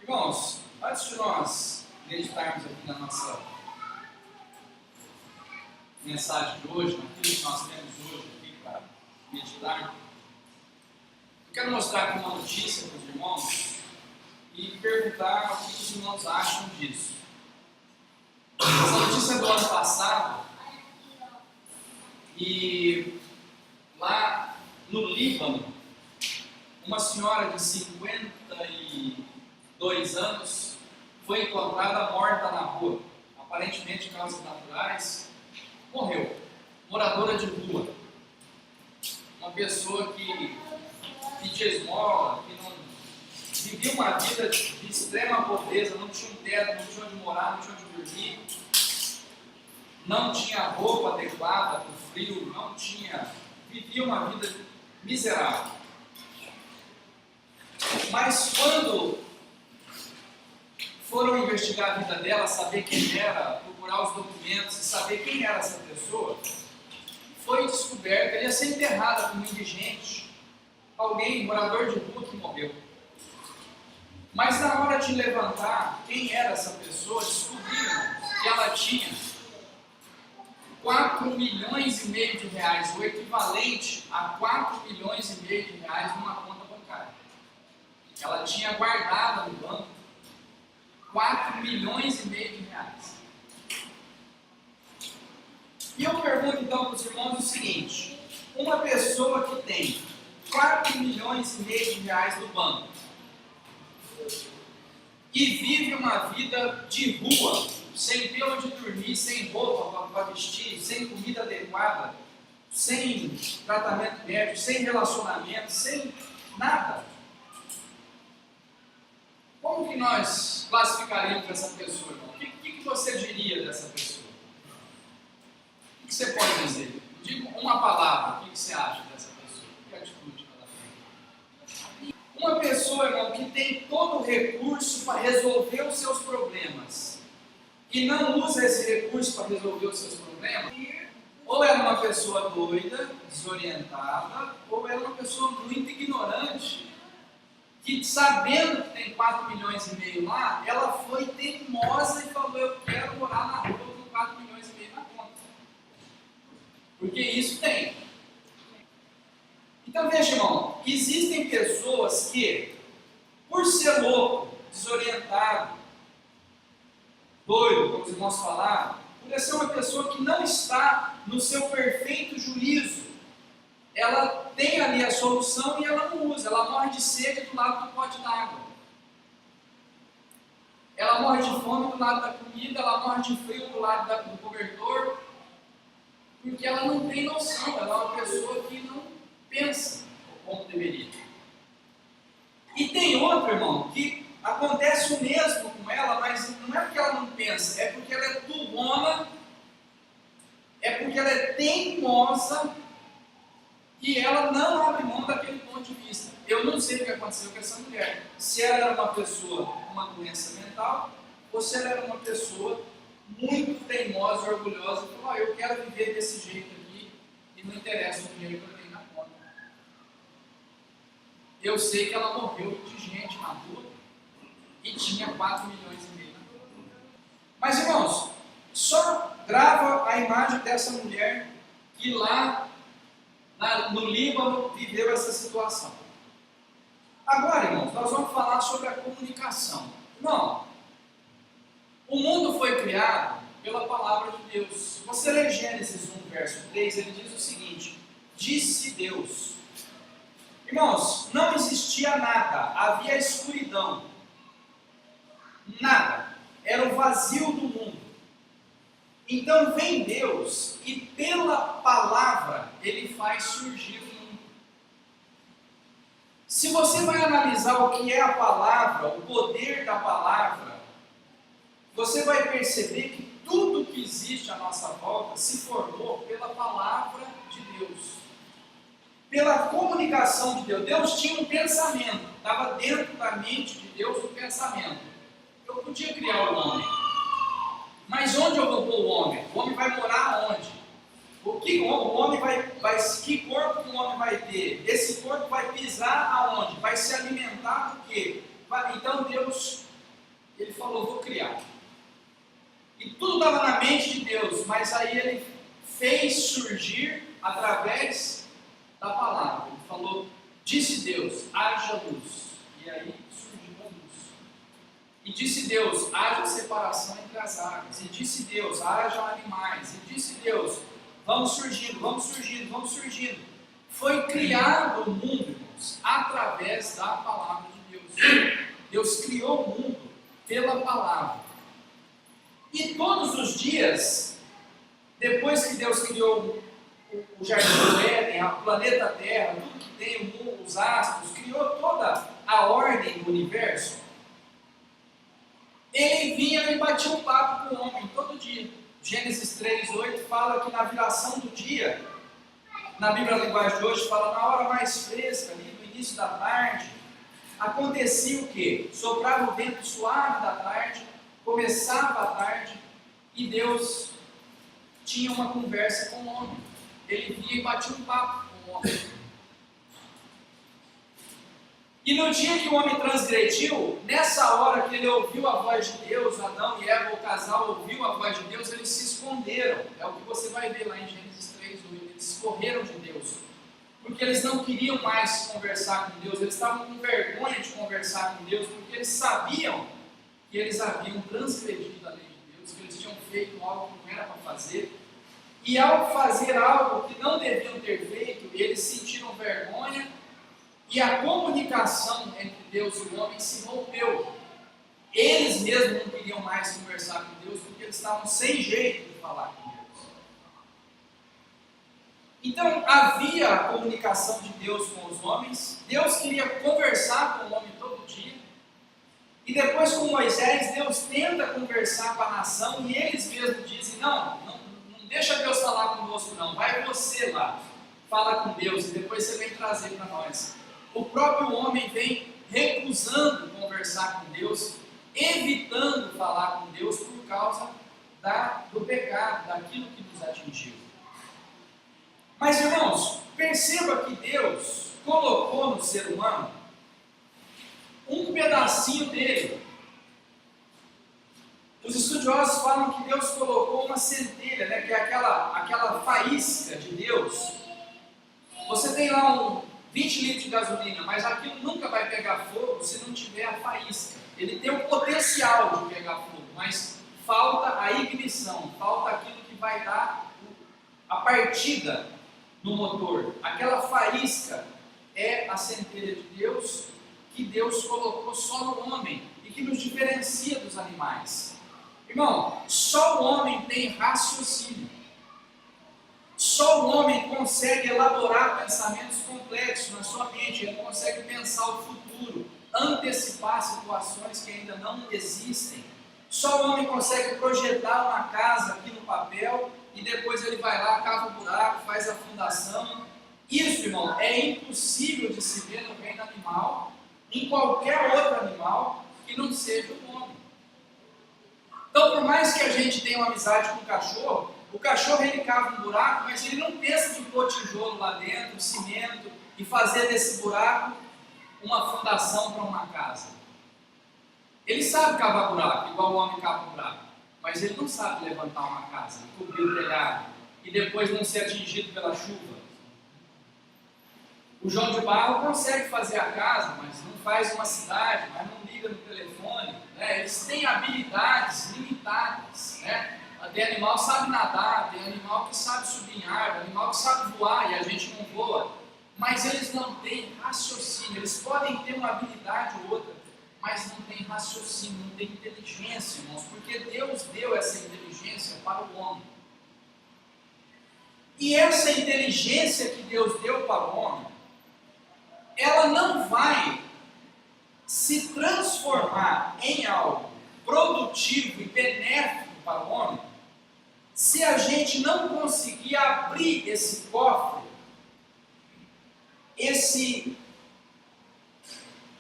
Irmãos, antes de nós meditarmos aqui na nossa mensagem de hoje, naquilo que nós temos hoje aqui para meditar, eu quero mostrar aqui uma notícia para os irmãos e perguntar o que os irmãos acham disso. Essa notícia é do ano passado e lá no Líbano, uma senhora de 52 anos foi encontrada morta na rua, aparentemente de causas naturais, morreu, moradora de rua, uma pessoa que pedia esmola, que não vivia uma vida de extrema pobreza, não tinha um teto, não tinha onde morar, não tinha onde dormir, não tinha roupa adequada para o frio, vivia uma vida miserável. Mas quando foram investigar a vida dela, saber quem era, procurar os documentos e saber quem era essa pessoa, foi descoberto que ela ia ser enterrada como indigente, alguém, morador de rua que morreu. Mas na hora de levantar quem era essa pessoa, descobriram que ela tinha 4 milhões e meio de reais, o equivalente a 4 milhões e meio de reais numa conta bancária. Ela tinha guardado no banco 4 milhões e meio de reais. E eu pergunto então para os irmãos o seguinte: uma pessoa que tem 4 milhões e meio de reais no banco e vive uma vida de rua, sem ter onde dormir, sem roupa para vestir, sem comida adequada, sem tratamento médico, sem relacionamento, sem nada, como que nós classificaríamos essa pessoa, irmão? O que você diria dessa pessoa? O que você pode dizer? Diga uma palavra, o que você acha dessa pessoa? Que atitude ela tem? Uma pessoa, irmão, que tem todo o recurso para resolver os seus problemas e não usa esse recurso para resolver os seus problemas, ou é uma pessoa doida, desorientada, ou é uma pessoa muito ignorante, que sabendo que tem 4 milhões e meio lá, ela foi teimosa e falou: eu quero morar na rua com 4 milhões e meio na conta. Porque isso tem. Então veja, irmão, existem pessoas que, por ser louco, desorientado, doido, como os irmãos falaram, por ser uma pessoa que não está no seu perfeito juízo, ela tem ali a solução e ela não usa. Ela morre de sede do lado do pote d'água. Ela morre de fome do lado da comida, ela morre de frio do lado do cobertor, porque ela não tem noção, ela é uma pessoa que não pensa como deveria. E tem outra, irmão, que acontece o mesmo com ela, mas não é porque ela não pensa, é porque ela é turrona, é porque ela é teimosa, e ela não abre mão daquele ponto de vista. Eu não sei o que aconteceu com essa mulher. Se ela era uma pessoa com uma doença mental, ou se ela era uma pessoa muito teimosa e orgulhosa, e falou: eu quero viver desse jeito aqui, e não interessa o dinheiro que eu tenho na conta. Eu sei que ela morreu de gente na rua, e tinha 4 milhões e meio na conta. Mas, irmãos, só grava a imagem dessa mulher que lá no Líbano viveu essa situação. Agora, irmãos, nós vamos falar sobre a comunicação. Não. O mundo foi criado pela palavra de Deus. Se você ler Gênesis 1, verso 3, ele diz o seguinte: disse Deus. Irmãos, não existia nada, havia escuridão. Nada. Era o vazio do mundo. Então vem Deus e pela palavra Ele faz surgir o mundo. Se você vai analisar o que é a palavra, o poder da palavra, você vai perceber que tudo que existe à nossa volta se formou pela palavra de Deus. Pela comunicação de Deus. Deus tinha um pensamento. estava dentro da mente de Deus o pensamento. Eu podia criar o homem, mas onde eu vou pôr o homem? O homem vai morar onde? Que corpo que o homem vai ter? Esse corpo vai pisar aonde? Vai se alimentar do quê? Então Deus, ele falou, vou criar. E tudo estava na mente de Deus, mas aí ele fez surgir através da palavra. Ele falou, disse Deus, haja luz. E aí surgiu a luz. E disse Deus, haja separação entre as águas. E disse Deus, haja animais. E disse Deus, vamos surgindo, vamos surgindo, vamos surgindo. Foi criado o mundo, irmãos, através da palavra de Deus. Deus criou o mundo pela palavra. E todos os dias, depois que Deus criou o jardim do Éden, o planeta Terra, tudo que tem, os astros, criou toda a ordem do universo, ele vinha e batia um papo com o homem todo dia. Gênesis 3:8 fala que na viração do dia, na Bíblia Linguagem de hoje, fala na hora mais fresca, ali no início da tarde, acontecia o quê? Soprava o vento suave da tarde, começava a tarde, e Deus tinha uma conversa com o homem. Ele vinha e batia um papo com o homem. E no dia que o homem transgrediu, nessa hora que ele ouviu a voz de Deus, Adão e Eva, o casal ouviu a voz de Deus, eles se esconderam. É o que você vai ver lá em Gênesis 3:8. Eles correram de Deus, porque eles não queriam mais conversar com Deus, eles estavam com vergonha de conversar com Deus, porque eles sabiam que eles haviam transgredido a lei de Deus, que eles tinham feito algo que não era para fazer, e ao fazer algo que não deviam ter feito, eles sentiram vergonha, e a comunicação entre Deus e o homem se rompeu. Eles mesmos não queriam mais conversar com Deus, porque eles estavam sem jeito de falar com Deus. Então havia a comunicação de Deus com os homens, Deus queria conversar com o homem todo dia, e depois com Moisés, Deus tenta conversar com a nação, e eles mesmos dizem, não deixa Deus falar conosco não, vai você lá, fala com Deus, e depois você vem trazer para nós. O próprio homem vem recusando conversar com Deus, evitando falar com Deus por causa do pecado, daquilo que nos atingiu. Mas irmãos, perceba que Deus colocou no ser humano um pedacinho dele. Os estudiosos falam que Deus colocou uma centelha, né, que é aquela faísca de Deus. Você tem lá 20 litros de gasolina, mas aquilo nunca vai pegar fogo se não tiver a faísca. Ele tem o potencial de pegar fogo, mas falta a ignição, falta aquilo que vai dar a partida no motor. Aquela faísca é a centelha de Deus, que Deus colocou só no homem e que nos diferencia dos animais. Irmão, só o homem tem raciocínio. Só o homem consegue elaborar pensamentos complexos na sua mente. Ele consegue pensar o futuro, antecipar situações que ainda não existem. Só o homem consegue projetar uma casa aqui no papel e depois ele vai lá, cava um buraco, faz a fundação. Isso, irmão, é impossível de se ver no reino animal, em qualquer outro animal que não seja o homem. Então, por mais que a gente tenha uma amizade com o cachorro ele cava um buraco, mas ele não pensa de pôr tijolo lá dentro, cimento, e fazer desse buraco uma fundação para uma casa. Ele sabe cavar buraco, igual o homem cava buraco, mas ele não sabe levantar uma casa, cobrir o telhado, e depois não ser atingido pela chuva. O João de Barro consegue fazer a casa, mas não faz uma cidade, mas não liga no telefone, né? Eles têm habilidades limitadas, né? Tem animal que sabe nadar, tem animal que sabe subir em árvore, animal que sabe voar e a gente não voa, mas eles não têm raciocínio. Eles podem ter uma habilidade ou outra, mas não têm raciocínio, não têm inteligência, irmãos, porque Deus deu essa inteligência para o homem. E essa inteligência que Deus deu para o homem, ela não vai se transformar em algo produtivo e benéfico para o homem se a gente não conseguir abrir esse cofre,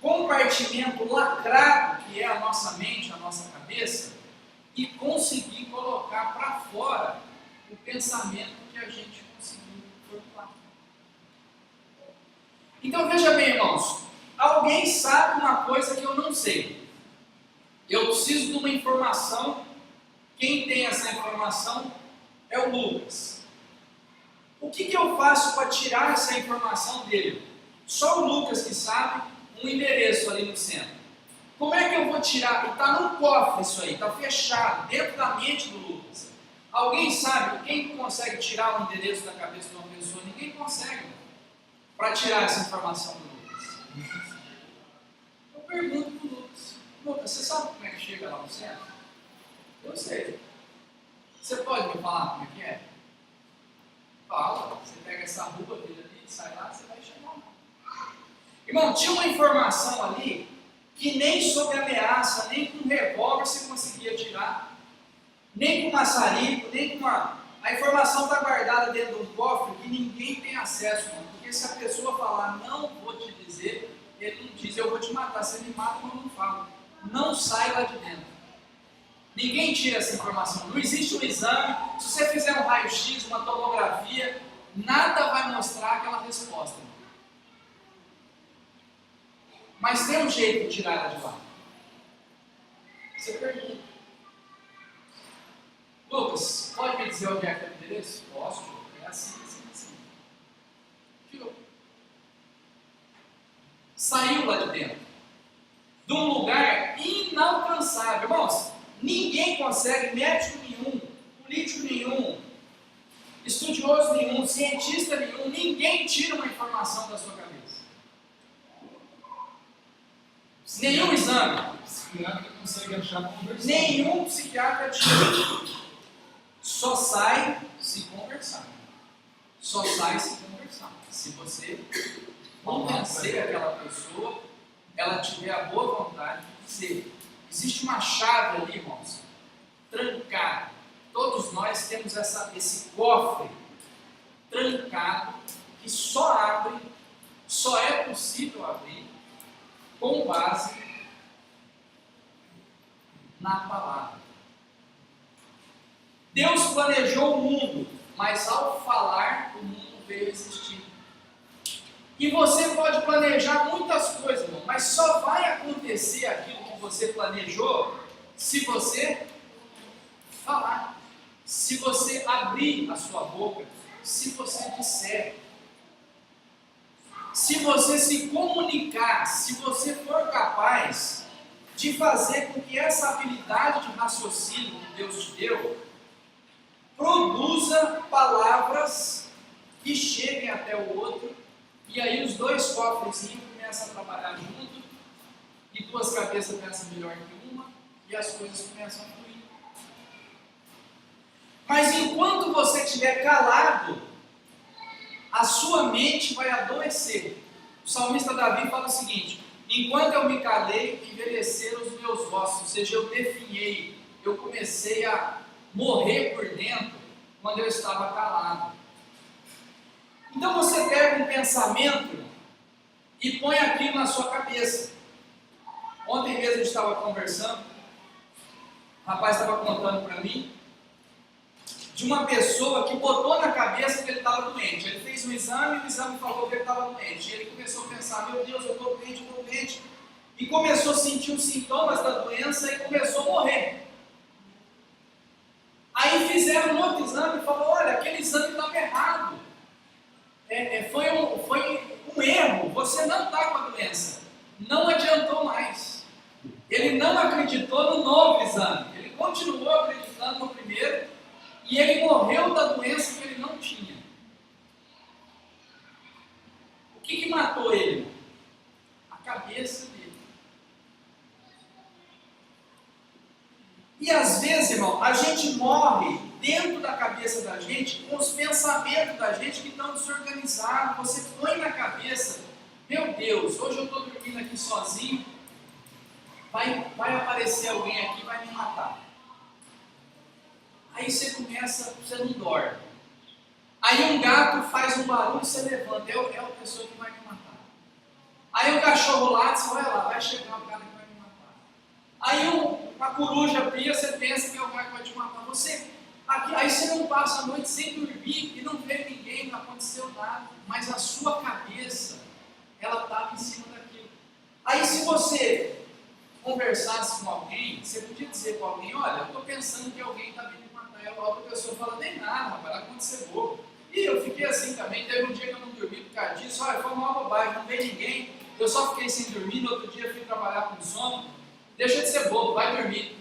compartimento lacrado que é a nossa mente, a nossa cabeça, e conseguir colocar para fora o pensamento que a gente conseguiu formular. Então veja bem, irmãos, alguém sabe uma coisa que eu não sei. Eu preciso de uma informação. Quem tem essa informação é o Lucas. O que eu faço para tirar essa informação dele? Só o Lucas que sabe um endereço ali no centro. Como é que eu vou tirar? Está num cofre isso aí, está fechado, dentro da mente do Lucas. Alguém sabe? Quem consegue tirar o endereço da cabeça de uma pessoa? Ninguém consegue. Para tirar essa informação do Lucas. Eu pergunto para o Lucas. Lucas, você sabe como é que chega lá no centro? Eu sei. Você pode me falar como é que é? Fala. Você pega essa rua dele ali, sai lá, você vai chegar lá. Irmão, tinha uma informação ali que nem sob ameaça, nem com um revólver você conseguia tirar, nem com maçarico, nem com uma... A informação está guardada dentro de um cofre que ninguém tem acesso, irmão. Porque se a pessoa falar, não vou te dizer, ele não diz, eu vou te matar. Você me mata, mas eu não falo. Não sai lá de dentro. Ninguém tira essa informação. Não existe um exame. Se você fizer um raio-x, uma tomografia, nada vai mostrar aquela resposta. Mas tem um jeito de tirar ela de lá. Você pergunta. Lucas, pode me dizer onde é que é o endereço? Posso, é assim, assim, assim. Tirou. Saiu lá de dentro. De um lugar inalcançável. Irmãos, ninguém consegue, médico nenhum, político nenhum, estudioso nenhum, cientista nenhum, ninguém tira uma informação da sua cabeça. Nenhum exame. Psiquiatra consegue achar conversando. Nenhum psiquiatra tira. Só sai se conversar. Só sai se conversar. Se você convencer aquela pessoa, ela tiver a boa vontade de dizer. Existe uma chave ali, irmãos, trancada. Todos nós temos esse cofre trancado que só abre, só é possível abrir com base na palavra. Deus planejou o mundo, mas ao falar, o mundo veio a existir. E você pode planejar muitas coisas, irmão, mas só vai acontecer aquilo que você planejou se você falar, se você abrir a sua boca, se você disser, se você se comunicar, se você for capaz de fazer com que essa habilidade de raciocínio que Deus te deu produza palavras que cheguem até o outro, e aí os dois cofrezinhos começam a trabalhar junto, e duas cabeças pensam melhor que uma, e as coisas começam a fluir. Mas enquanto você estiver calado, a sua mente vai adoecer. O salmista Davi fala o seguinte: enquanto eu me calei, envelheceram os meus ossos, ou seja, eu definhei, eu comecei a morrer por dentro quando eu estava calado. Então você pega um pensamento e põe aquilo na sua cabeça. Ontem mesmo a gente estava conversando, o rapaz estava contando para mim de uma pessoa que botou na cabeça que ele estava doente. Ele fez um exame e o exame falou que ele estava doente. E ele começou a pensar, meu Deus, eu estou doente. E começou a sentir os sintomas da doença e começou a morrer. Aí fizeram um outro exame e falou, olha, aquele exame estava errado. Foi um erro, você não está com a doença. Não adiantou mais. Ele não acreditou no novo exame. Ele continuou acreditando no primeiro. E ele morreu da doença que ele não tinha. O que matou ele? A cabeça dele. E às vezes, irmão, a gente morre dentro da cabeça da gente com os pensamentos da gente que estão desorganizados. Você põe na cabeça, meu Deus, hoje eu estou dormindo aqui sozinho, vai aparecer alguém aqui e vai me matar. Aí você não dorme. Aí um gato faz um barulho e você levanta, é a pessoa que vai me matar. Aí o cachorro late, você olha lá, vai chegar o cara que vai me matar. Aí uma coruja pia, você pensa que é o cara que vai te matar. Aí você não passa a noite sem dormir e não vê ninguém, não aconteceu nada. Mas a sua cabeça, ela estava em cima daquilo. Aí se você conversasse com alguém, você podia dizer para alguém, olha, eu estou pensando que alguém está vindo me matar. E a outra pessoa fala, nem nada, rapaz, vai acontecer bobo. E eu fiquei assim também, teve um dia que eu não dormi por causa disso, olha, foi uma bobagem, não veio ninguém, eu só fiquei sem dormir, no outro dia fui trabalhar com sono, deixa de ser bobo, vai dormir.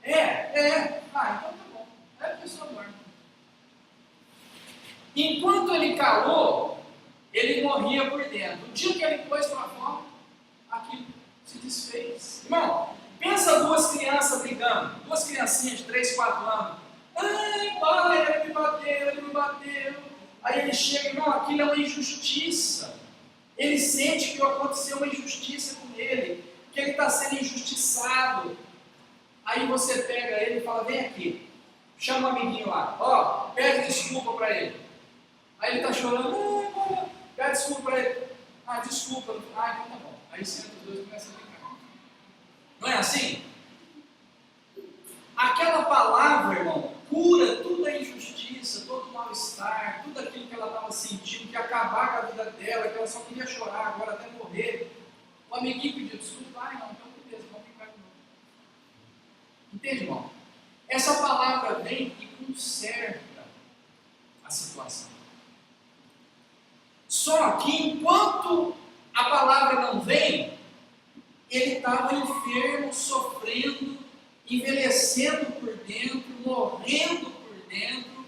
Então tá bom, aí a pessoa dorme. Enquanto ele calou, ele morria por dentro. O dia que ele pôs para fora, aquilo se desfez. Irmão, pensa duas crianças brigando, duas criancinhas de 3, 4 anos. Ai, pai, ele me bateu. Aí ele chega, irmão, aquilo é uma injustiça. Ele sente que aconteceu uma injustiça com ele, que ele está sendo injustiçado. Aí você pega ele e fala, vem aqui, chama o amiguinho lá, pede desculpa para ele. Aí ele está chorando, pede desculpa para ele. Desculpa. Então tá bom. Aí senta os dois e começa a brincar. Não é assim? Aquela palavra, irmão, cura toda a injustiça, todo o mal-estar, tudo aquilo que ela estava sentindo, que ia acabar com a vida dela, que ela só queria chorar, agora até morrer. O amiguinho pediu desculpa, irmão, então beleza, vamos brincar de novo. Entende, irmão? Essa palavra vem e conserta a situação. Só que enquanto a palavra não vem, ele estava enfermo, sofrendo, envelhecendo por dentro, morrendo por dentro,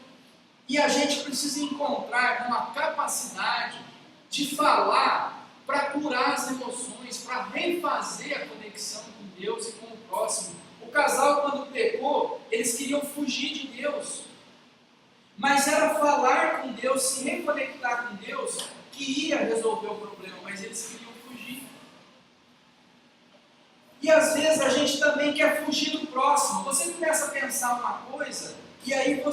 e a gente precisa encontrar uma capacidade de falar para curar as emoções, para refazer a conexão com Deus e com o próximo. O casal, quando pecou, eles queriam fugir de Deus, mas era falar com Deus, se reconectar com Deus, que ia resolver o problema, mas eles queriam fugir. E às vezes a gente também quer fugir do próximo. Você começa a pensar uma coisa, e aí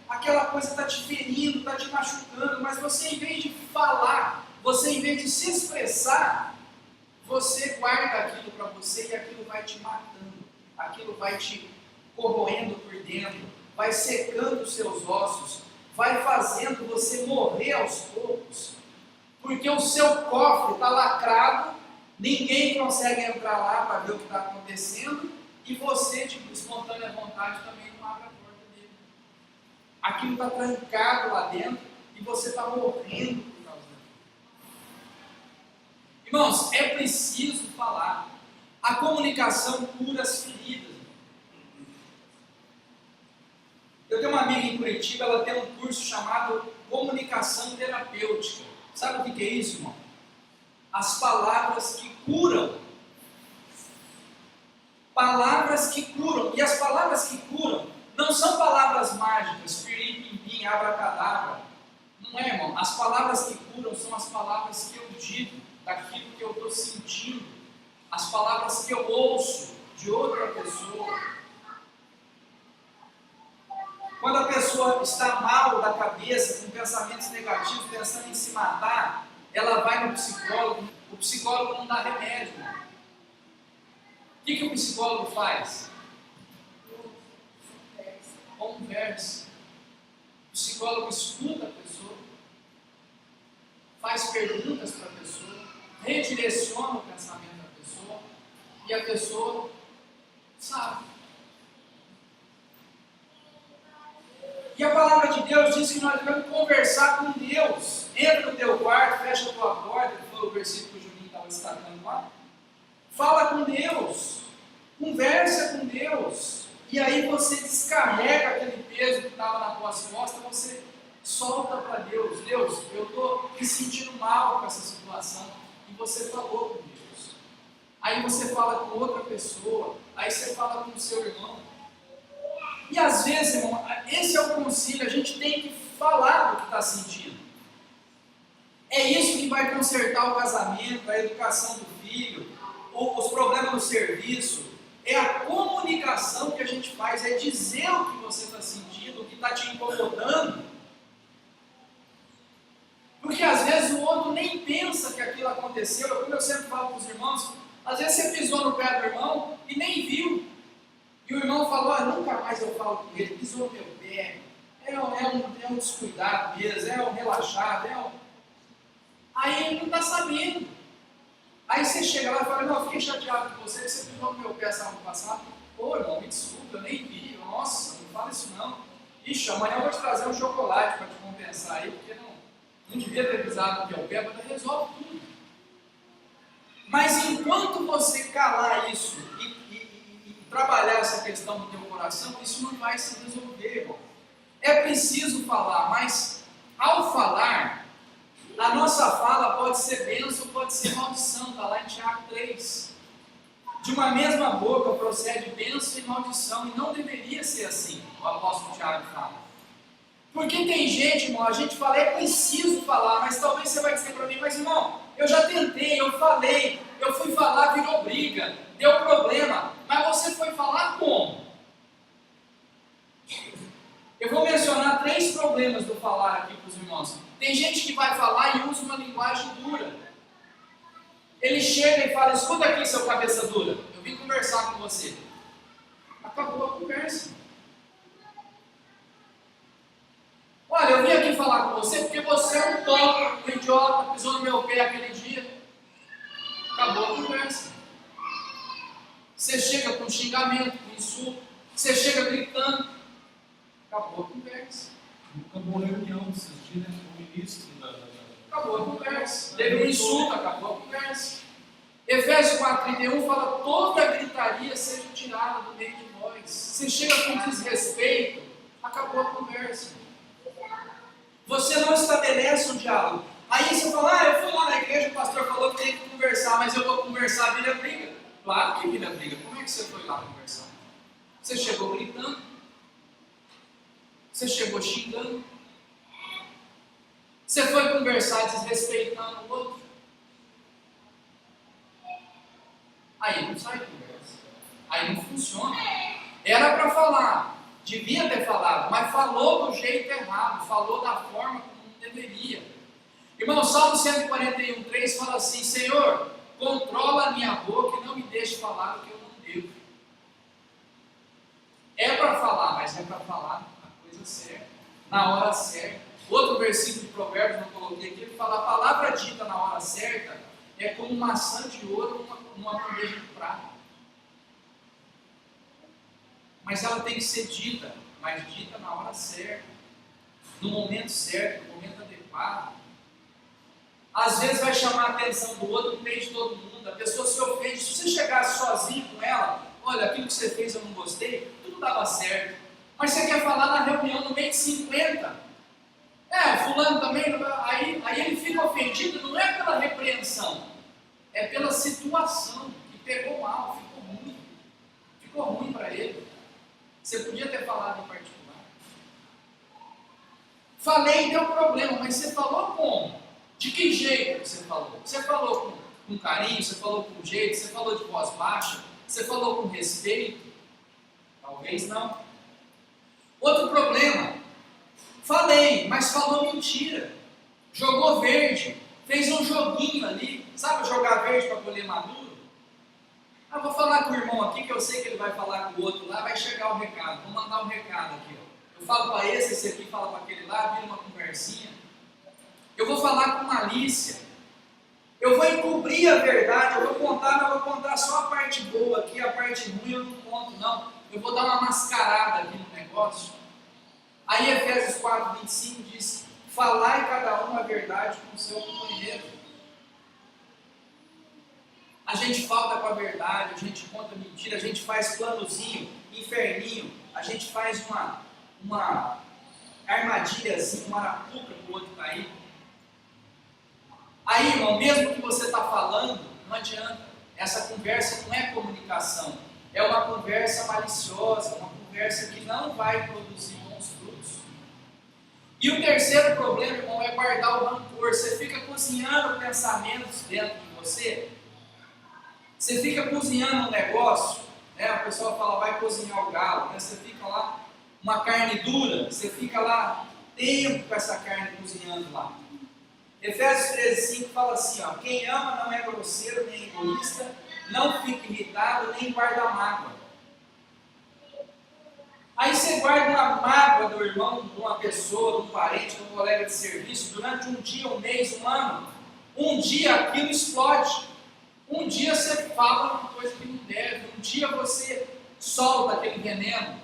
aquela coisa está te ferindo, está te machucando, mas você, em vez de falar, você, em vez de se expressar, você guarda aquilo para você e aquilo vai te matando, aquilo vai te corroendo por dentro, vai secando os seus ossos, vai fazendo você morrer aos poucos, porque o seu cofre está lacrado, ninguém consegue entrar lá para ver o que está acontecendo, e você, de espontânea vontade, também não abre a porta dele. Aquilo está trancado lá dentro e você está morrendo por causa daquilo. Irmãos, é preciso falar. A comunicação cura as feridas. Eu tenho uma amiga em Curitiba, ela tem um curso chamado Comunicação Terapêutica. Sabe o que é isso, irmão? As palavras que curam. Palavras que curam. E as palavras que curam não são palavras mágicas, pirim, pim, pim, abracadabra. Não é, irmão. As palavras que curam são as palavras que eu digo, daquilo que eu estou sentindo. As palavras que eu ouço de outra pessoa. Quando a pessoa está mal da cabeça, com pensamentos negativos, pensando em se matar, ela vai no psicólogo, o psicólogo não dá remédio. O que o psicólogo faz? Conversa. O psicólogo escuta a pessoa, faz perguntas para a pessoa, redireciona o pensamento da pessoa, e a pessoa sabe. E a palavra de Deus diz que nós devemos conversar com Deus. Entra no teu quarto, fecha a tua porta, que foi o versículo que o Juninho estava destacando lá. Fala com Deus, conversa com Deus, e aí você descarrega aquele peso que estava na tua costas, você solta para Deus. Deus, eu estou me sentindo mal com essa situação, e você falou com Deus. Aí você fala com outra pessoa, aí você fala com o seu irmão. E às vezes, irmão, esse é o conselho, a gente tem que falar do que está sentindo. É isso que vai consertar o casamento, a educação do filho, os problemas no serviço. É a comunicação que a gente faz, é dizer o que você está sentindo, o que está te incomodando. Porque às vezes o outro nem pensa que aquilo aconteceu. aconteceu, como eu sempre falo para os irmãos, às vezes você pisou no pé do irmão e nem viu. E o irmão falou, nunca mais eu falo com ele, pisou no meu pé. É um descuidado mesmo, é um relaxado, Aí ele não está sabendo. Aí você chega lá e fala, não, eu fiquei chateado com você, que você pisou no meu pé sábado passado. Pô, irmão, me desculpa, eu nem vi. Nossa, não fala isso não. Ixi, amanhã eu vou te trazer um chocolate para te compensar aí, porque não devia ter pisado no teu pé, mas resolve tudo. Mas enquanto você calar isso e trabalhar essa questão do teu coração, isso não vai se resolver, irmão. É preciso falar, mas ao falar, a nossa fala pode ser bênção, pode ser maldição, está lá em Tiago 3. De uma mesma boca procede bênção e maldição, e não deveria ser assim, o apóstolo Tiago fala. Porque tem gente, irmão, a gente fala, é preciso falar, mas talvez você vai dizer para mim, mas irmão, eu já tentei, eu falei, eu fui falar, virou briga, deu problema, mas você foi falar como? Eu vou mencionar 3 problemas do falar aqui para os irmãos. Tem gente que vai falar e usa uma linguagem dura. Ele chega e fala, escuta aqui, seu cabeça dura, eu vim conversar com você. Acabou a conversa. Olha, eu vim aqui falar com você porque você é um tonto, um idiota, pisou no meu pé aquele dia. Acabou a conversa. Você chega com xingamento, com insulto, você chega gritando. Acabou a conversa. Acabou a reunião desses dias com o ministro Acabou a conversa. Teve um insulto, acabou a conversa. Efésios 4,31 fala, toda gritaria seja tirada do meio de vós. Você chega com desrespeito, acabou a conversa. Você não estabelece um diálogo. Aí você fala, eu fui lá na igreja, o pastor falou que tem que conversar, mas eu vou conversar, vira briga. Claro que vira briga. Como é que você foi lá conversar? Você chegou gritando? Você chegou xingando? Você foi conversar desrespeitando o outro? Aí não sai conversa. Aí não funciona. Era para falar, devia ter falado, mas falou do jeito errado, falou da forma como não deveria. Irmão, Salmo 141,3 fala assim, Senhor, controla a minha boca e não me deixe falar o que eu não devo. É para falar, mas é para falar a coisa certa, na hora certa. Outro versículo de Provérbios, não coloquei aqui, ele fala, a palavra dita na hora certa é como maçã de ouro numa bandeja de prata. Mas ela tem que ser dita, mas dita na hora certa, no momento certo, no momento adequado. Às vezes vai chamar a atenção do outro no meio de todo mundo, a pessoa se ofende. Se você chegasse sozinho com ela, olha, aquilo que você fez eu não gostei, tudo dava certo. Mas você quer falar na reunião no meio de 50. Fulano também, aí ele fica ofendido, não é pela repreensão, é pela situação, que pegou mal, ficou ruim para ele. Você podia ter falado em particular. Falei, deu problema, mas você falou como? De que jeito você falou? Você falou com carinho, você falou com jeito, você falou de voz baixa, você falou com respeito? Talvez não. Outro problema, falei, mas falou mentira. Jogou verde, fez um joguinho ali. Sabe jogar verde para colher maduro? Vou falar com o irmão aqui, que eu sei que ele vai falar com o outro lá, vai chegar o recado. Vou mandar um recado aqui. Eu falo para esse aqui fala para aquele lá, vira uma conversinha. Eu vou falar com malícia. Eu vou encobrir a verdade, eu vou contar, mas eu vou contar só a parte boa aqui, a parte ruim eu não conto, não. Eu vou dar uma mascarada aqui no negócio. Aí Efésios 4,25 diz, falai cada um a verdade com o seu companheiro. A gente falta com a verdade, a gente conta mentira, a gente faz planozinho, inferninho, a gente faz uma armadilhazinha, uma arapuca para o outro cair. Aí, irmão, mesmo que você está falando, não adianta. Essa conversa não é comunicação, é uma conversa maliciosa, uma conversa que não vai produzir bons frutos. E o terceiro problema, irmão, é guardar o rancor. Você fica cozinhando pensamentos dentro de você. Você fica cozinhando um negócio, né? A pessoa fala, vai cozinhar o galo, né? Você fica lá, uma carne dura, você fica lá tempo com essa carne cozinhando lá. Efésios 13:5 fala assim, ó, quem ama não é grosseiro nem egoísta, não fica irritado nem guarda mágoa. Aí você guarda uma mágoa do irmão, de uma pessoa, de um parente, de um colega de serviço, durante um dia, um mês, um ano. Um dia aquilo explode. Um dia você fala uma coisa que não deve. Um dia você solta aquele veneno.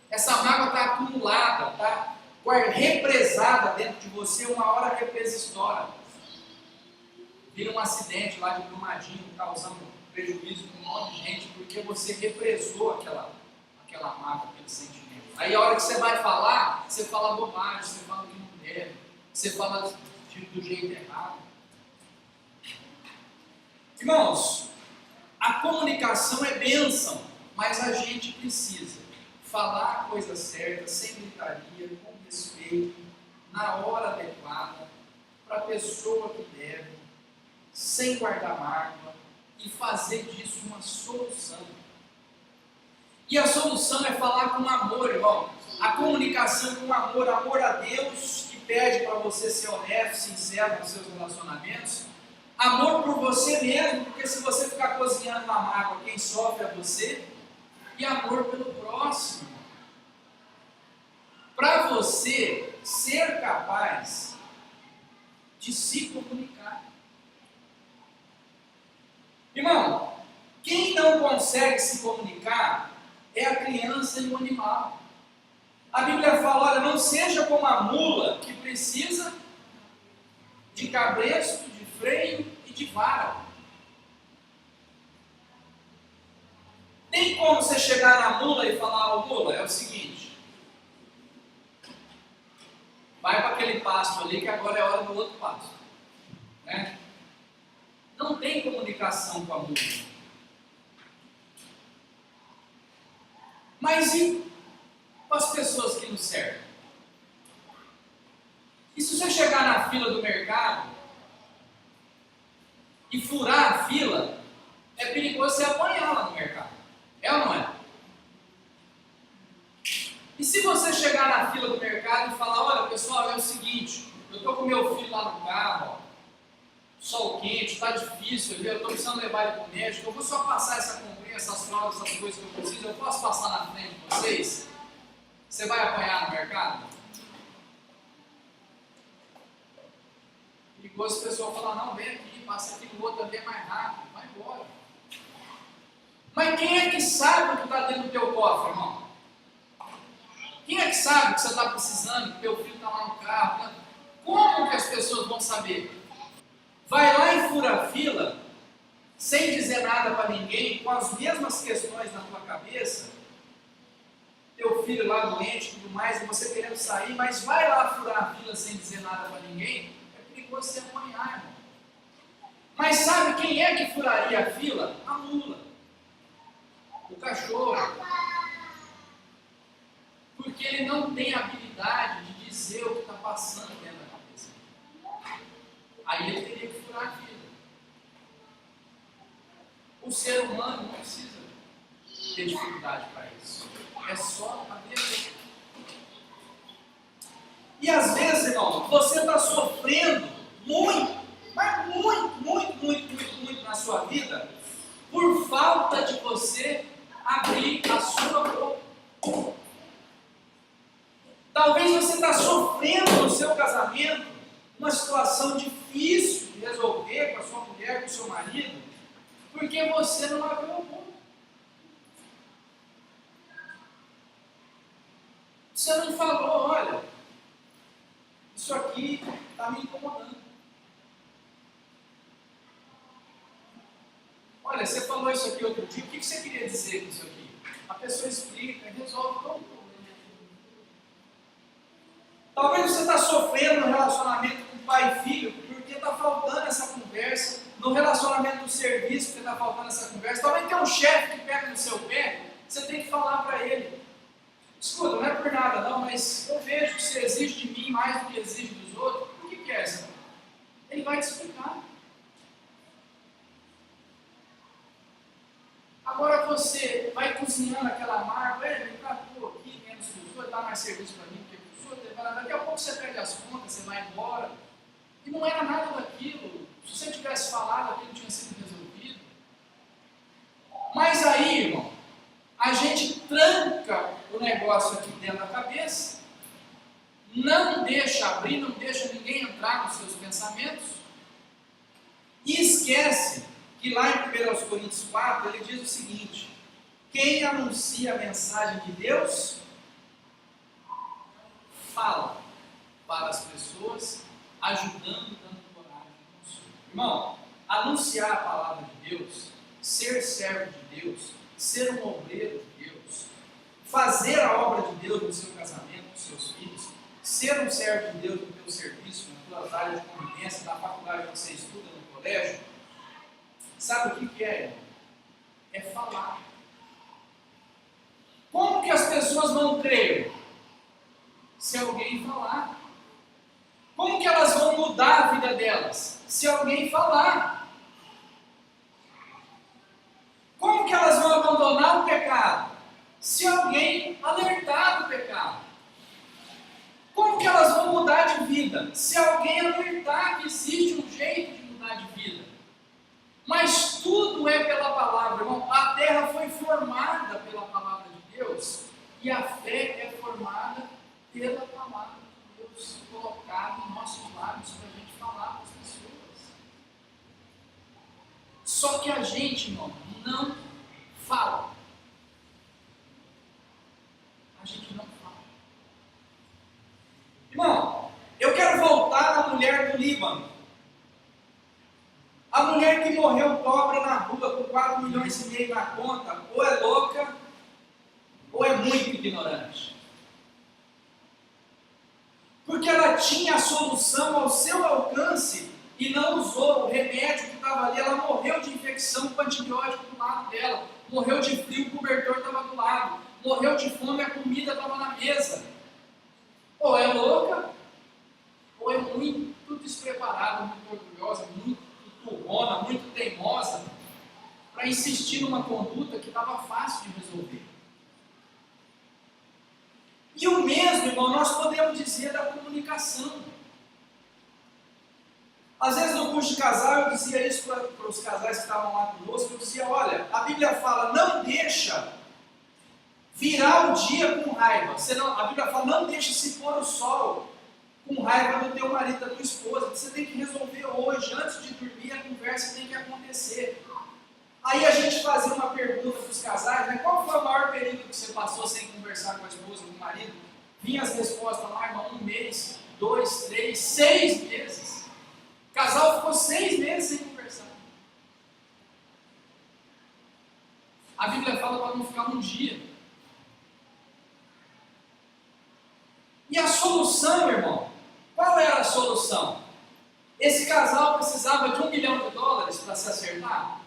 Essa mágoa está acumulada, está represada dentro de você, uma hora a represa estoura. Vira um acidente lá de Brumadinho, causando prejuízo para um monte de gente, porque você represou aquela mágoa, aquele sentimento. Aí a hora que você vai falar, você fala bobagem, você fala que não deve, você fala do jeito errado. Irmãos, a comunicação é bênção, mas a gente precisa falar a coisa certa, sem gritaria, com respeito, na hora adequada, para a pessoa que deve, sem guardar mágoa, e fazer disso uma solução. E a solução é falar com amor, irmão. A comunicação com amor a Deus, que pede para você ser honesto, sincero nos seus relacionamentos. Amor por você mesmo, porque se você ficar cozinhando uma mágoa, quem sofre é você. E amor pelo próximo. Para você ser capaz de se comunicar. Irmão, quem não consegue se comunicar é a criança e o animal. A Bíblia fala, olha, não seja como a mula que precisa de cabresto, de freio e de vara. Tem como você chegar na mula e falar, ô mula, é o seguinte, vai para aquele pasto ali que agora é hora do outro pasto. Né? Não tem comunicação com a mula. Mas e com as pessoas que nos servem? E se você chegar na fila do mercado e furar a fila, é perigoso você apanhar lá no mercado. É ou não é? E se você chegar na fila do mercado e falar, olha pessoal, é o seguinte, eu estou com meu filho lá no carro, ó, sol quente, está difícil, eu estou precisando levar ele para o médico, eu vou só passar essa comprinha, essas fraldas, essas coisas que eu preciso, eu posso passar na frente de vocês? Você vai apanhar no mercado? Perigoso a pessoa falar, não, vem aqui, passa aqui no outro ali, é mais rápido, vai embora. Mas quem é que sabe o que está dentro do teu cofre, irmão? Quem é que sabe que você está precisando, que teu filho está lá no carro? Né? Como que as pessoas vão saber? Vai lá e fura a fila, sem dizer nada para ninguém, com as mesmas questões na tua cabeça, teu filho lá doente e tudo mais, e você querendo sair, mas vai lá furar a fila sem dizer nada para ninguém, é perigoso você apanhar, irmão. Mas sabe quem é que furaria a fila? A mula, o cachorro, porque ele não tem a habilidade de dizer o que está passando dentro da cabeça. Aí ele teria que furar a fila. O ser humano não precisa ter dificuldade para isso. É só abrir. E às vezes, irmão, você está sofrendo muito, mas muito na sua vida, por falta de você abrir a sua boca. Talvez você está sofrendo no seu casamento, uma situação difícil de resolver com a sua mulher, com o seu marido, porque você não abriu a boca. Você não falou, olha, isso aqui está me incomodando. Olha, você falou isso aqui outro dia, o que você queria dizer com isso aqui? A pessoa explica, resolve todo o problema. Talvez você está sofrendo no relacionamento com pai e filho, porque está faltando essa conversa, no relacionamento do serviço, porque está faltando essa conversa. Talvez tenha um chefe que pega no seu pé, você tem que falar para ele. Escuta, não é por nada não, mas eu vejo que você exige de mim mais do que exige dos outros. Por que é isso? Ele vai te explicar. Agora você vai cozinhando aquela mágoa, ele tratou aqui, menos que os outros, dá mais serviço para mim do que os outros, daqui a pouco você perde as contas, você vai embora, E não era nada daquilo. Se você tivesse falado, aquilo tinha sido resolvido. Mas aí, irmão, a gente tranca o negócio aqui dentro da cabeça, não deixa abrir, não deixa ninguém entrar nos seus pensamentos, e esquece que lá em 1 Coríntios 4, ele diz o seguinte: quem anuncia a mensagem de Deus, fala para as pessoas, ajudando, dando coragem e consolo. Irmão, anunciar a palavra de Deus, ser servo de Deus, ser um obreiro de Deus, fazer a obra de Deus no seu casamento, com seus filhos, ser um servo de Deus no teu serviço, nas tuas áreas de convivência, na faculdade que você estuda, no colégio, sabe o que é, irmão? É falar. Como que as pessoas vão crer? Se alguém falar. Como que elas vão mudar a vida delas? Se alguém falar. Como que elas vão abandonar o pecado? Se alguém alertar do pecado. Como que elas vão mudar de vida? Se alguém alertar que existe um jeito de mudar de vida. Mas tudo é pela palavra, irmão. A terra foi formada pela palavra de Deus e a fé é formada pela palavra de Deus colocada em nossos lábios para a gente falar para as pessoas. Só que a gente, irmão, não fala. A gente não fala. Irmão, eu quero voltar na mulher do Líbano. A mulher que morreu pobre na rua com 4,5 milhões na conta, ou é louca, ou é muito ignorante. Porque ela tinha a solução ao seu alcance e não usou o remédio que estava ali. Ela morreu de infecção com antibiótico do lado dela, morreu de frio, o cobertor estava do lado, morreu de fome, a comida estava na mesa. Ou é louca, ou é muito despreparada, muito orgulhosa, muito turrona, muito teimosa, para insistir numa conduta que estava fácil de resolver. E o mesmo, irmão, nós podemos dizer da comunicação. Às vezes no curso de casal eu dizia isso para os casais que estavam lá conosco, eu dizia, olha, a Bíblia fala, não deixa virar o dia com raiva. A Bíblia fala, não deixa se pôr o sol com raiva do teu marido, da tua esposa. Você tem que resolver hoje, antes de dormir, a conversa tem que acontecer. Aí a gente fazia uma pergunta para os casais, né? Qual foi o maior período que você passou sem conversar com a esposa, com o marido? Vinha as respostas lá, irmão, 1 mês, 2, 3, 6 meses. O casal ficou 6 meses sem conversar. A Bíblia fala para não ficar um dia. E a solução, irmão, qual era a solução? Esse casal precisava de $1 milhão para se acertar?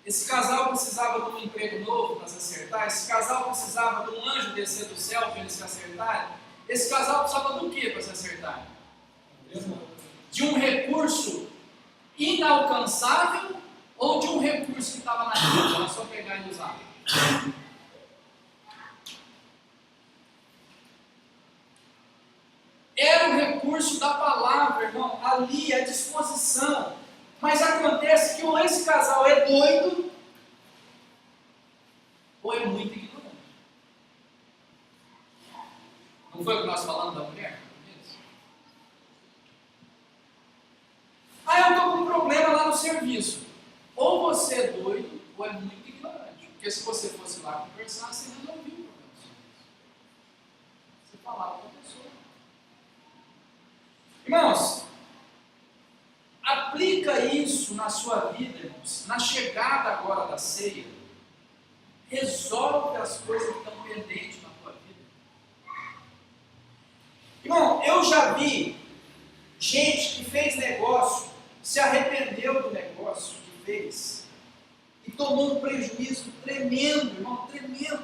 Esse casal precisava de um emprego novo para se acertar? Esse casal precisava de um anjo descer do céu para eles se acertarem? Esse casal precisava do que para se acertar? De um recurso inalcançável ou de um recurso que estava na vida? Era só pegar e usar. Era o recurso da palavra, irmão, ali à disposição. Mas acontece que ou esse casal é doido, ou é muito ignorante. Não foi o que nós falamos da mulher? Ah, eu estou com um problema lá no serviço. Ou você é doido, ou é muito ignorante. Porque se você fosse lá conversar, você não ouviu o problema do serviço. Você falava com a pessoa. Irmãos, aplica isso na sua vida, irmãos. Na chegada agora da ceia, resolve as coisas que estão pendentes na tua vida. Irmão, eu já vi gente que fez negócio, se arrependeu do negócio que fez e tomou um prejuízo tremendo, irmão, tremendo,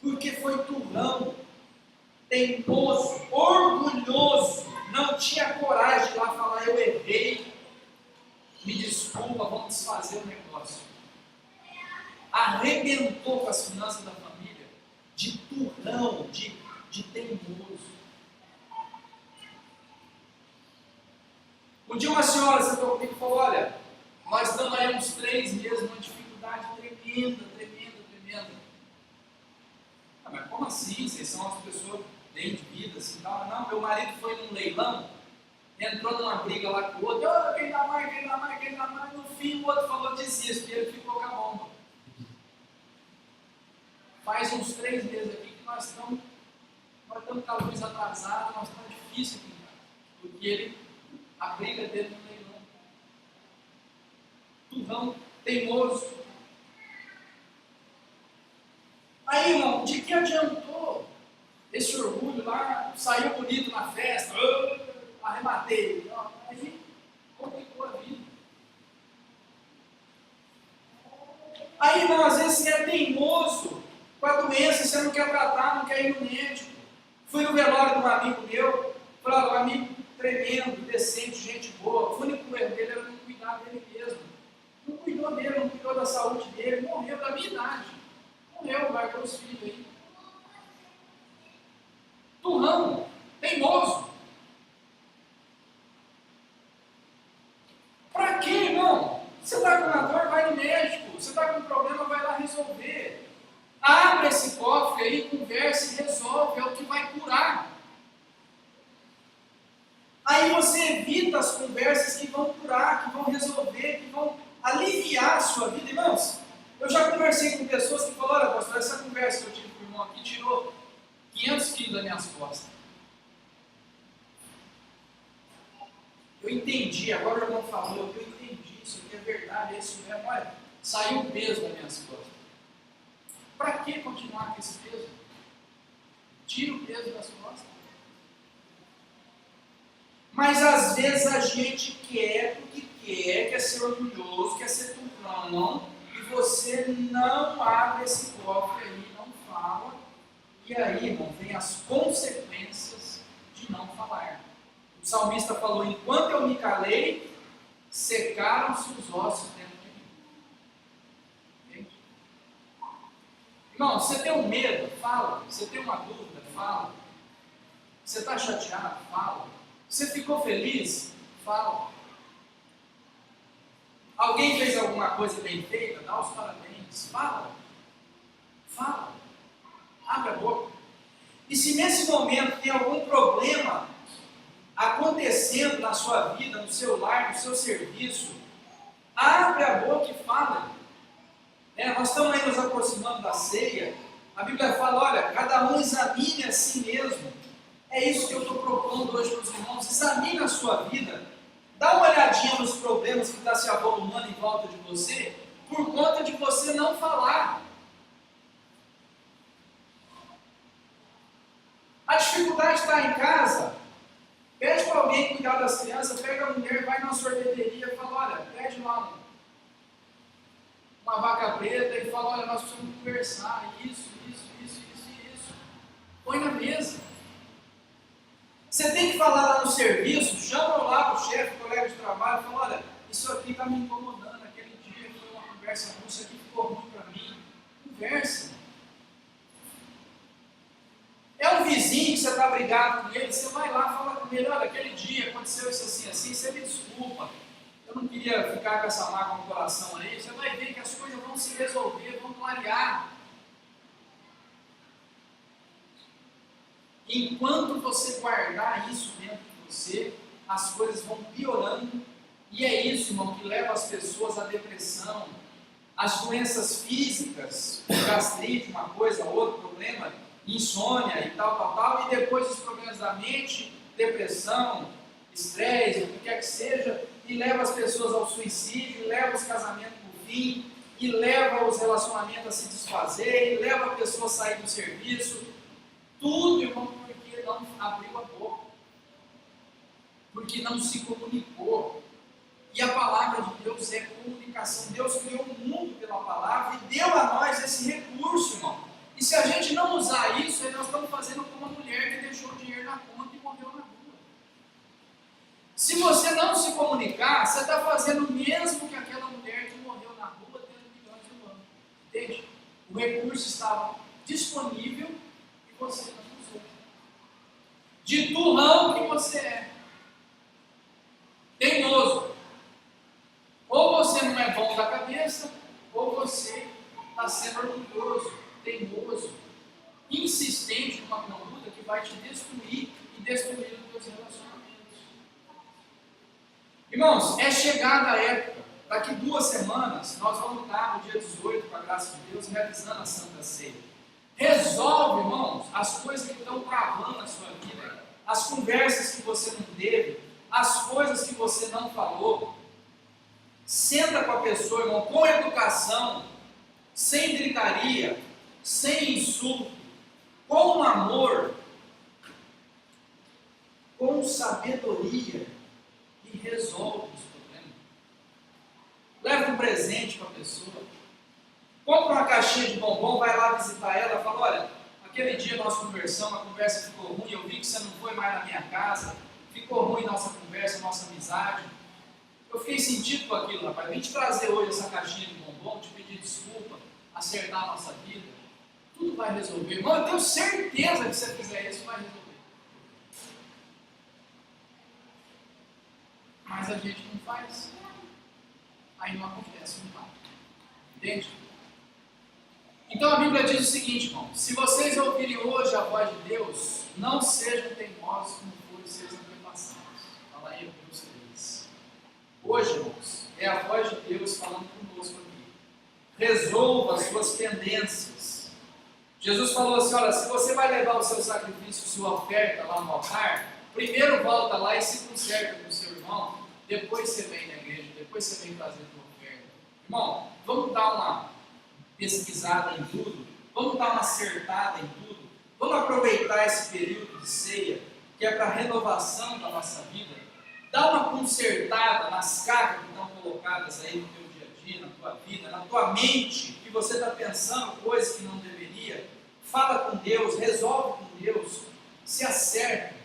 porque foi turrão, teimoso, orgulhoso, não tinha coragem de ir lá falar, eu errei, me desculpa, vamos desfazer o negócio. Arrebentou com as finanças da família, de turrão, de teimoso. Um dia uma senhora sentou comigo e falou, olha, nós estamos aí uns 3 meses numa dificuldade tremenda. Ah, mas como assim? Vocês são as pessoas bem de vida, assim, tal. Não, meu marido foi num leilão, entrou numa briga lá com o outro, oh, quem dá mais, no fim o outro falou desisto, e ele ficou com a bomba. Faz uns 3 meses aqui que nós estamos com a luz atrasada, nós estamos difícil aqui, cara, porque a briga dele no leilão. Turrão, teimoso. Aí, irmão, de que adiantou esse orgulho lá? Saiu bonito na festa, arrematei. Aí complicou a vida. Aí, irmão, às vezes você é teimoso com a doença, você não quer tratar, não quer ir no médico. Fui no velório de um amigo meu, falou, um amigo tremendo, decente, gente boa. O único erro dele era não cuidar dele mesmo. Não cuidou dele, não cuidou da saúde dele, morreu da minha idade. Morreu, largou os filhos aí. Turrão, teimoso. Pra quê, irmão? Você está com uma dor, vai no médico. Você está com um problema, vai lá resolver. Abre esse cofre aí, conversa e resolve, é o que vai curar. Aí você evita as conversas que vão curar, que vão resolver, que vão aliviar a sua vida, irmãos. Eu já conversei com pessoas que falaram, olha, pastor, essa conversa que eu tive com o irmão aqui tirou 500 quilos das minhas costas. Eu entendi, agora o irmão falou, eu entendi, isso aqui é verdade, é isso mesmo, olha, saiu o peso das minhas costas. Para que continuar com esse peso? Tira o peso das costas. Mas às vezes a gente quer porque quer ser orgulhoso, quer ser turrão, e você não abre esse cofre aí, não fala, e aí, irmão, vem as consequências de não falar. O salmista falou, enquanto eu me calei, secaram-se os ossos dentro de mim. Entende? Irmão, você tem um medo? Fala. Você tem uma dúvida? Fala. Você está chateado? Fala. Você ficou feliz? Fala. Alguém fez alguma coisa bem feita? Dá os parabéns. Fala. Fala. Abre a boca. E se nesse momento tem algum problema acontecendo na sua vida, no seu lar, no seu serviço, abre a boca e fala. Nós estamos aí nos aproximando da ceia. A Bíblia fala, olha, cada um examine a si mesmo. É isso que eu estou propondo hoje para os irmãos. Examine a sua vida. Dá uma olhadinha nos problemas que está se avolumando em volta de você, por conta de você não falar. A dificuldade está em casa. Pede para alguém cuidar das crianças, pega a mulher, vai na sorveteria e fala, olha, pede lá uma vaca preta e fala, olha, nós precisamos conversar, isso. Põe na mesa. Você tem que falar lá no serviço, chama lá o chefe, o colega de trabalho, fala, olha, isso aqui está me incomodando, aquele dia foi uma conversa ruim, isso aqui ficou ruim para mim. Conversa. É um vizinho que você está brigado com ele, você vai lá, fala com ele, olha, aquele dia aconteceu isso assim, você me desculpa, eu não queria ficar com essa mágoa no coração aí, você vai ver que as coisas vão se resolver, vão clarear. Enquanto você guardar isso dentro de você, as coisas vão piorando, e é isso, irmão, que leva as pessoas à depressão, às doenças físicas, gastrite, uma coisa, outro problema, insônia e tal, e depois os problemas da mente, depressão, estresse, o que quer que seja, e leva as pessoas ao suicídio, leva os casamentos para o fim, e leva os relacionamentos a se desfazer, e leva a pessoa a sair do serviço. Tudo, irmão, porque não abriu a boca, porque não se comunicou. E a palavra de Deus é comunicação. Deus criou o mundo pela palavra e deu a nós esse recurso, irmão. E se a gente não usar isso, aí nós estamos fazendo como uma mulher que deixou o dinheiro na conta e morreu na rua. Se você não se comunicar, você está fazendo o mesmo que aquela mulher que morreu na rua tendo milhões de anos. Entende? O recurso estava disponível e você não usou. De turrão que você é. Tem está sendo orgulhoso, teimoso, insistente numa conduta que vai te destruir e destruir os teus relacionamentos. Irmãos, é chegada a época, daqui 2 semanas, nós vamos estar no dia 18, com a graça de Deus, realizando a Santa Ceia. Resolve, irmãos, as coisas que estão travando a sua vida, as conversas que você não teve, as coisas que você não falou. Senta com a pessoa, irmão, com educação, sem gritaria, sem insulto, com amor, com sabedoria, e resolve os problemas. Leva um presente para a pessoa, compra uma caixinha de bombom, vai lá visitar ela, fala: olha, aquele dia nós conversamos, a conversa ficou ruim, eu vi que você não foi mais na minha casa, ficou ruim nossa conversa, nossa amizade. Eu fiquei sentido com aquilo, rapaz. Vim te trazer hoje essa caixinha de bombom, te pedir desculpa, acertar a nossa vida. Tudo vai resolver. Irmão, eu tenho certeza que se você fizer isso, vai resolver. Mas a gente não faz. Aí não acontece, não vai. Entende? Então a Bíblia diz o seguinte, irmão: se vocês ouvirem hoje a voz de Deus, não sejam teimosos como foram seus antepassados. Fala aí, Hebreus 3. Hoje, irmãos, é a voz de Deus falando conosco aqui. Resolva as suas pendências. Jesus falou assim: olha, se você vai levar o seu sacrifício, sua oferta lá no altar, primeiro volta lá e se conserta com o seu irmão, depois você vem na igreja, depois você vem trazer a sua oferta. Irmão, vamos dar uma pesquisada em tudo, vamos dar uma acertada em tudo, vamos aproveitar esse período de ceia, que é para a renovação da nossa vida. Dá uma consertada nas cargas que estão colocadas aí no teu dia a dia, na tua vida, na tua mente, que você está pensando coisas que não deveria. Fala com Deus, resolve com Deus, se acerta,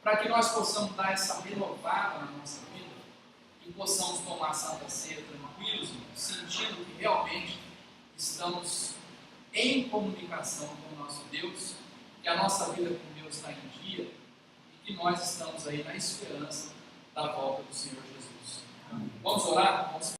para que nós possamos dar essa renovada na nossa vida e possamos tomar a Santa Ceia tranquilos, sentindo que realmente estamos em comunicação com o nosso Deus, que a nossa vida com Deus está em dia, e nós estamos aí na esperança da volta do Senhor Jesus. Vamos orar? Vamos...